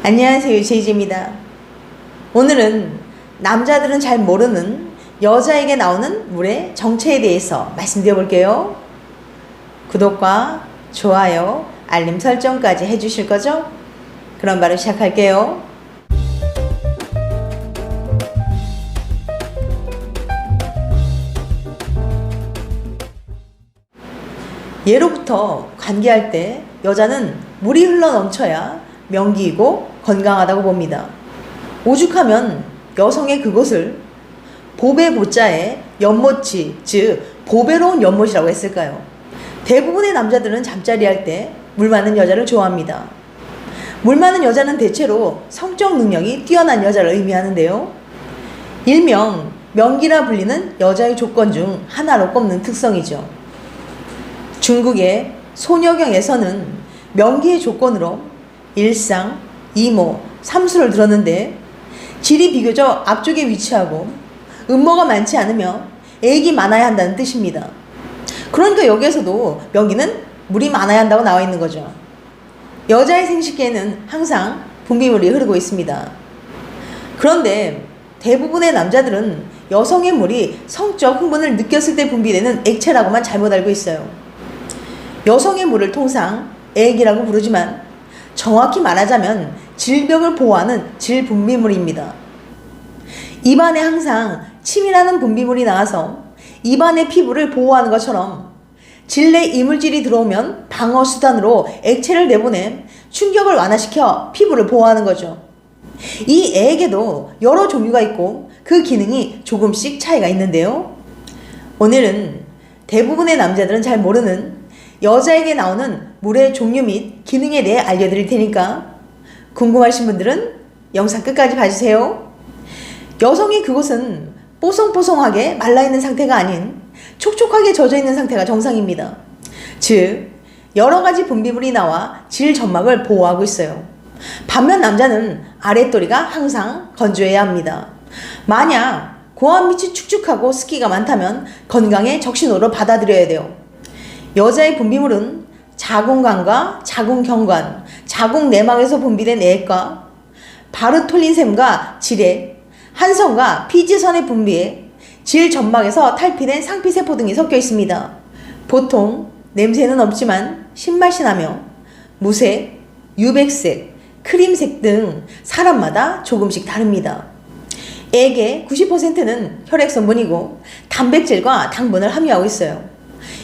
안녕하세요, 제이지입니다. 오늘은 남자들은 잘 모르는 여자에게 나오는 물의 정체에 대해서 말씀드려 볼게요. 구독과 좋아요, 알림 설정까지 해주실 거죠? 그럼 바로 시작할게요. 예로부터 관계할 때 여자는 물이 흘러 넘쳐야 명기이고 건강하다고 봅니다. 오죽하면 여성의 그곳을 보배 보자에 연못이, 즉 보배로운 연못이라고 했을까요? 대부분의 남자들은 잠자리 할 때 물 많은 여자를 좋아합니다. 물 많은 여자는 대체로 성적 능력이 뛰어난 여자를 의미하는데요. 일명 명기라 불리는 여자의 조건 중 하나로 꼽는 특성이죠. 중국의 소녀경에서는 명기의 조건으로 일상, 이모, 삼수를 들었는데 질이 비교적 앞쪽에 위치하고 음모가 많지 않으며 액이 많아야 한다는 뜻입니다. 그러니까 여기에서도 명기는 물이 많아야 한다고 나와 있는 거죠. 여자의 생식기에는 항상 분비물이 흐르고 있습니다. 그런데 대부분의 남자들은 여성의 물이 성적 흥분을 느꼈을 때 분비되는 액체라고만 잘못 알고 있어요. 여성의 물을 통상 액이라고 부르지만 정확히 말하자면 질벽을 보호하는 질분비물입니다. 입안에 항상 침이라는 분비물이 나와서 입안의 피부를 보호하는 것처럼 질내 이물질이 들어오면 방어수단으로 액체를 내보내 충격을 완화시켜 피부를 보호하는 거죠. 이 액에도 여러 종류가 있고 그 기능이 조금씩 차이가 있는데요. 오늘은 대부분의 남자들은 잘 모르는 여자에게 나오는 물의 종류 및 기능에 대해 알려드릴 테니까 궁금하신 분들은 영상 끝까지 봐주세요. 여성의 그곳은 뽀송뽀송하게 말라있는 상태가 아닌 촉촉하게 젖어있는 상태가 정상입니다. 즉 여러가지 분비물이 나와 질 점막을 보호하고 있어요. 반면 남자는 아랫도리가 항상 건조해야 합니다. 만약 고환 밑이 축축하고 습기가 많다면 건강에 적신호로 받아들여야 돼요. 여자의 분비물은 자궁관과 자궁경관, 자궁내막에서 분비된 액과 바르톨린샘과 질액, 한선과 피지선의 분비에 질 점막에서 탈피된 상피세포 등이 섞여 있습니다. 보통 냄새는 없지만 신맛이 나며 무색, 유백색, 크림색 등 사람마다 조금씩 다릅니다. 액의 90%는 혈액성분이고 단백질과 당분을 함유하고 있어요.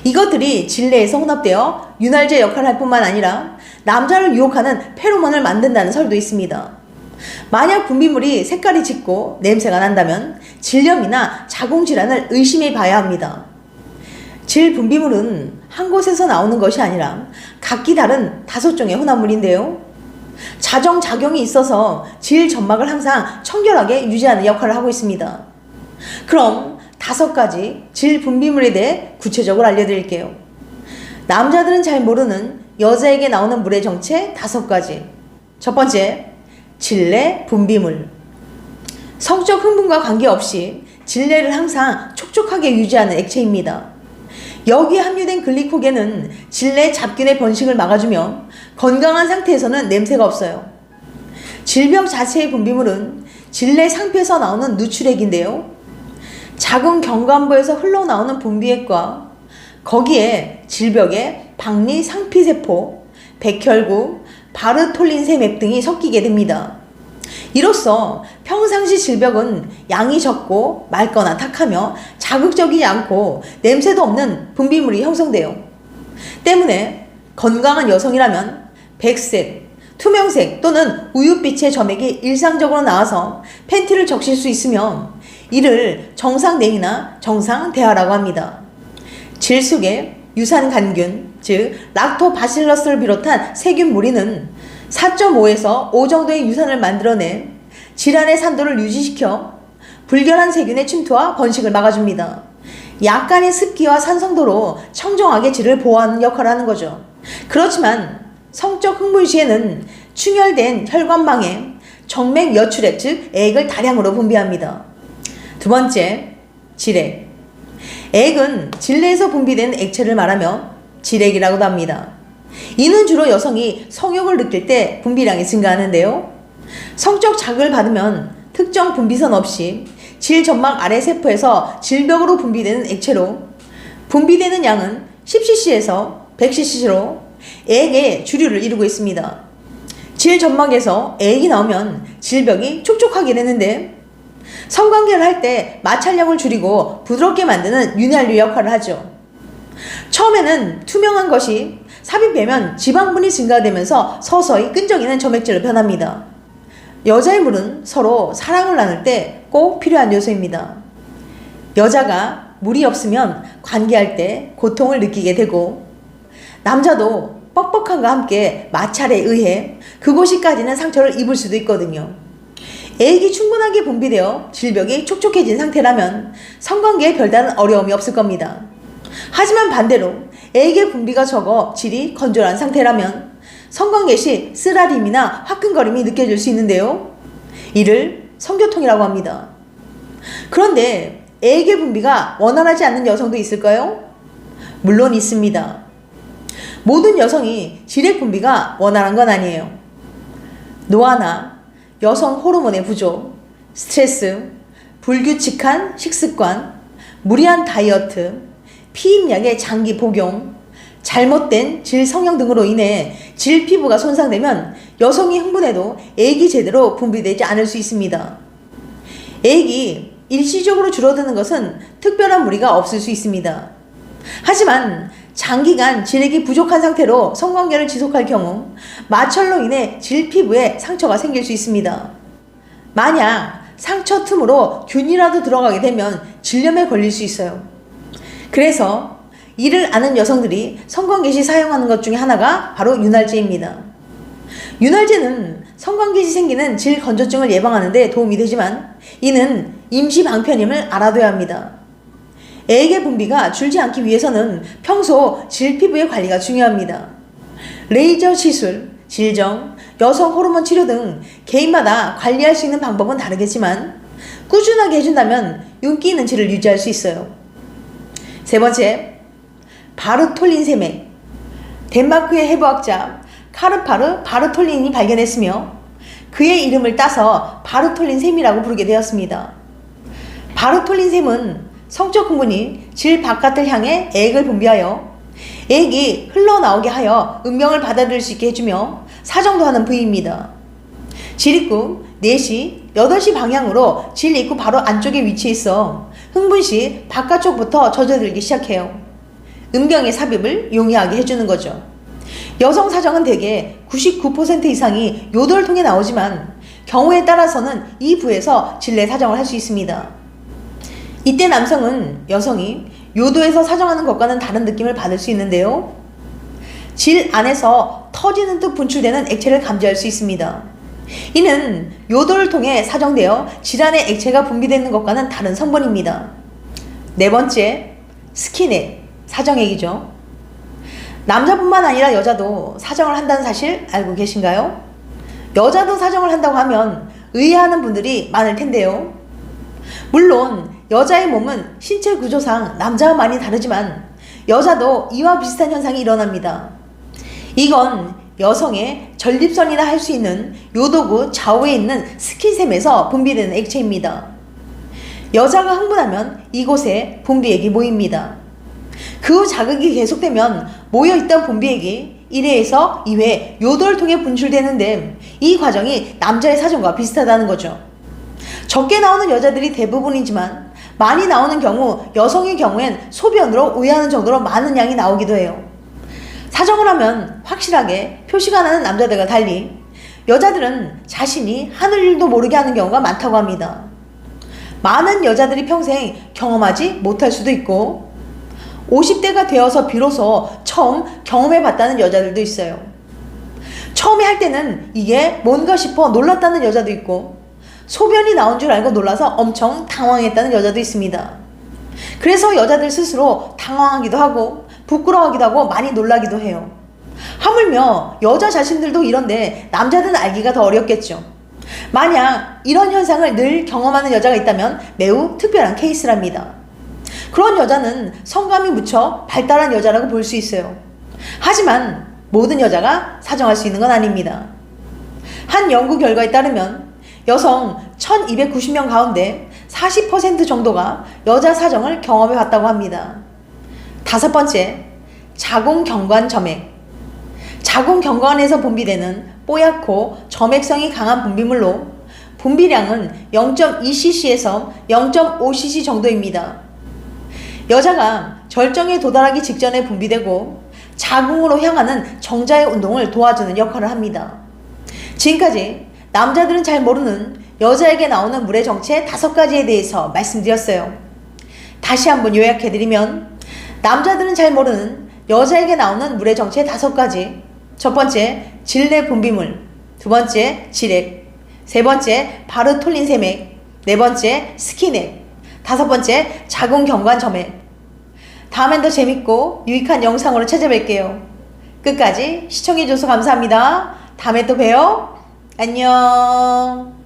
이것들이 질내에서 혼합되어 윤활제 역할을 할 뿐만 아니라 남자를 유혹하는 페로몬을 만든다는 설도 있습니다. 만약 분비물이 색깔이 짙고 냄새가 난다면 질염이나 자궁질환을 의심해 봐야 합니다. 질 분비물은 한 곳에서 나오는 것이 아니라 각기 다른 5종의 혼합물인데요. 자정작용이 있어서 질 점막을 항상 청결하게 유지하는 역할을 하고 있습니다. 그럼 5가지 질 분비물에 대해 구체적으로 알려드릴게요. 남자들은 잘 모르는 여자에게 나오는 물의 정체 5가지. 첫 번째, 질내 분비물. 성적 흥분과 관계없이 질내를 항상 촉촉하게 유지하는 액체입니다. 여기에 함유된 글리코겐은 질내 잡균의 번식을 막아주며 건강한 상태에서는 냄새가 없어요. 질벽 자체의 분비물은 질내 상피에서 나오는 누출액인데요. 자궁경관부에서 흘러나오는 분비액과 거기에 질벽에 박리 상피세포, 백혈구, 바르톨린샘액 등이 섞이게 됩니다. 이로써 평상시 질벽은 양이 적고 맑거나 탁하며 자극적이지 않고 냄새도 없는 분비물이 형성돼요. 때문에 건강한 여성이라면 백색, 투명색 또는 우윳빛의 점액이 일상적으로 나와서 팬티를 적실 수 있으며 이를 정상냉이나 정상대하라고 합니다. 질 속에 유산간균, 즉 락토바실러스를 비롯한 세균 무리는 4.5에서 5 정도의 유산을 만들어내 질환의 산도를 유지시켜 불결한 세균의 침투와 번식을 막아줍니다. 약간의 습기와 산성도로 청정하게 질을 보호하는 역할을 하는 거죠. 그렇지만 성적 흥분 시에는 충혈된 혈관망에 정맥 여출액, 즉 액을 다량으로 분비합니다. 두 번째, 질액. 액은 질내에서 분비된 액체를 말하며 질액이라고도 합니다. 이는 주로 여성이 성욕을 느낄 때 분비량이 증가하는데요. 성적 자극을 받으면 특정 분비선 없이 질 점막 아래 세포에서 질벽으로 분비되는 액체로 분비되는 양은 10cc에서 100cc로 액의 주류를 이루고 있습니다. 질 점막에서 액이 나오면 질벽이 촉촉하게 되는데 성관계를 할 때 마찰력을 줄이고 부드럽게 만드는 윤활유 역할을 하죠. 처음에는 투명한 것이 삽입되면 지방분이 증가되면서 서서히 끈적이는 점액질로 변합니다. 여자의 물은 서로 사랑을 나눌 때 꼭 필요한 요소입니다. 여자가 물이 없으면 관계할 때 고통을 느끼게 되고 남자도 뻑뻑함과 함께 마찰에 의해 그곳이 까지는 상처를 입을 수도 있거든요. 액이 충분하게 분비되어 질벽이 촉촉해진 상태라면 성관계에 별다른 어려움이 없을 겁니다. 하지만 반대로 액의 분비가 적어 질이 건조한 상태라면 성관계 시 쓰라림이나 화끈거림이 느껴질 수 있는데요. 이를 성교통이라고 합니다. 그런데 액의 분비가 원활하지 않는 여성도 있을까요? 물론 있습니다. 모든 여성이 질액 분비가 원활한 건 아니에요. 노화나 여성 호르몬의 부족, 스트레스, 불규칙한 식습관, 무리한 다이어트, 피임약의 장기 복용, 잘못된 질 성형 등으로 인해 질 피부가 손상되면 여성이 흥분해도 액이 제대로 분비되지 않을 수 있습니다. 액이 일시적으로 줄어드는 것은 특별한 무리가 없을 수 있습니다. 하지만 장기간 질액이 부족한 상태로 성관계를 지속할 경우 마찰로 인해 질 피부에 상처가 생길 수 있습니다. 만약 상처 틈으로 균이라도 들어가게 되면 질염에 걸릴 수 있어요. 그래서 이를 아는 여성들이 성관계 시 사용하는 것 중에 하나가 바로 윤활제입니다. 윤활제는 성관계 시 생기는 질 건조증을 예방하는 데 도움이 되지만 이는 임시 방편임을 알아둬야 합니다. 액의 분비가 줄지 않기 위해서는 평소 질 피부의 관리가 중요합니다. 레이저 시술, 질정, 여성 호르몬 치료 등 개인마다 관리할 수 있는 방법은 다르겠지만 꾸준하게 해준다면 윤기 있는 질을 유지할 수 있어요. 세 번째, 바르톨린 세맥. 덴마크의 해부학자 카르파르 바르톨린이 발견했으며 그의 이름을 따서 바르톨린 샘이라고 부르게 되었습니다. 바르톨린 샘은 성적 흥분이 질 바깥을 향해 액을 분비하여 액이 흘러나오게 하여 음명을 받아들일 수 있게 해주며 사정도 하는 부위입니다. 질 입구 4시, 8시 방향으로 질 입구 바로 안쪽에 위치해 있어 흥분 시 바깥쪽부터 젖어들기 시작해요. 음경의 삽입을 용이하게 해주는 거죠. 여성 사정은 대개 99% 이상이 요도를 통해 나오지만 경우에 따라서는 이 부에서 질내 사정을 할 수 있습니다. 이때 남성은 여성이 요도에서 사정하는 것과는 다른 느낌을 받을 수 있는데요. 질 안에서 터지는 듯 분출되는 액체를 감지할 수 있습니다. 이는 요도를 통해 사정되어 질 안에 액체가 분비되는 것과는 다른 성분입니다. 네 번째, 스킨액, 사정액이죠. 남자뿐만 아니라 여자도 사정을 한다는 사실 알고 계신가요? 여자도 사정을 한다고 하면 의아해하는 분들이 많을 텐데요. 물론 여자의 몸은 신체 구조상 남자와 많이 다르지만 여자도 이와 비슷한 현상이 일어납니다. 이건 여성의 전립선이라 할 수 있는 요도구 좌우에 있는 스킨샘에서 분비되는 액체입니다. 여자가 흥분하면 이곳에 분비액이 모입니다. 그 후 자극이 계속되면 모여있던 분비액이 1회에서 2회 요도를 통해 분출되는데 이 과정이 남자의 사정과 비슷하다는 거죠. 적게 나오는 여자들이 대부분이지만 많이 나오는 경우 여성의 경우엔 소변으로 오해하는 정도로 많은 양이 나오기도 해요. 사정을 하면 확실하게 표시가 나는 남자들과 달리 여자들은 자신이 하늘 일도 모르게 하는 경우가 많다고 합니다. 많은 여자들이 평생 경험하지 못할 수도 있고 50대가 되어서 비로소 처음 경험해봤다는 여자들도 있어요. 처음에 할 때는 이게 뭔가 싶어 놀랐다는 여자도 있고 소변이 나온 줄 알고 놀라서 엄청 당황했다는 여자도 있습니다. 그래서 여자들 스스로 당황하기도 하고 부끄러워하기도 하고 많이 놀라기도 해요. 하물며 여자 자신들도 이런데 남자들은 알기가 더 어렵겠죠. 만약 이런 현상을 늘 경험하는 여자가 있다면 매우 특별한 케이스랍니다. 그런 여자는 성감이 무척 발달한 여자라고 볼 수 있어요. 하지만 모든 여자가 사정할 수 있는 건 아닙니다. 한 연구 결과에 따르면 여성 1290명 가운데 40% 정도가 여자 사정을 경험해 봤다고 합니다. 다섯 번째, 자궁경관 점액. 자궁경관에서 분비되는 뽀얗고 점액성이 강한 분비물로 분비량은 0.2cc에서 0.5cc 정도입니다. 여자가 절정에 도달하기 직전에 분비되고 자궁으로 향하는 정자의 운동을 도와주는 역할을 합니다. 지금까지 남자들은 잘 모르는 여자에게 나오는 물의 정체 5가지에 대해서 말씀드렸어요. 다시 한번 요약해드리면 남자들은 잘 모르는 여자에게 나오는 물의 정체 5가지. 첫 번째, 질내 분비물. 두 번째, 질액. 세 번째, 바르톨린 세맥. 네 번째, 스킨액. 다섯 번째, 자궁경관 점액. 다음엔 더 재밌고 유익한 영상으로 찾아뵐게요. 끝까지 시청해줘서 감사합니다. 다음에 또 봬요. 안녕.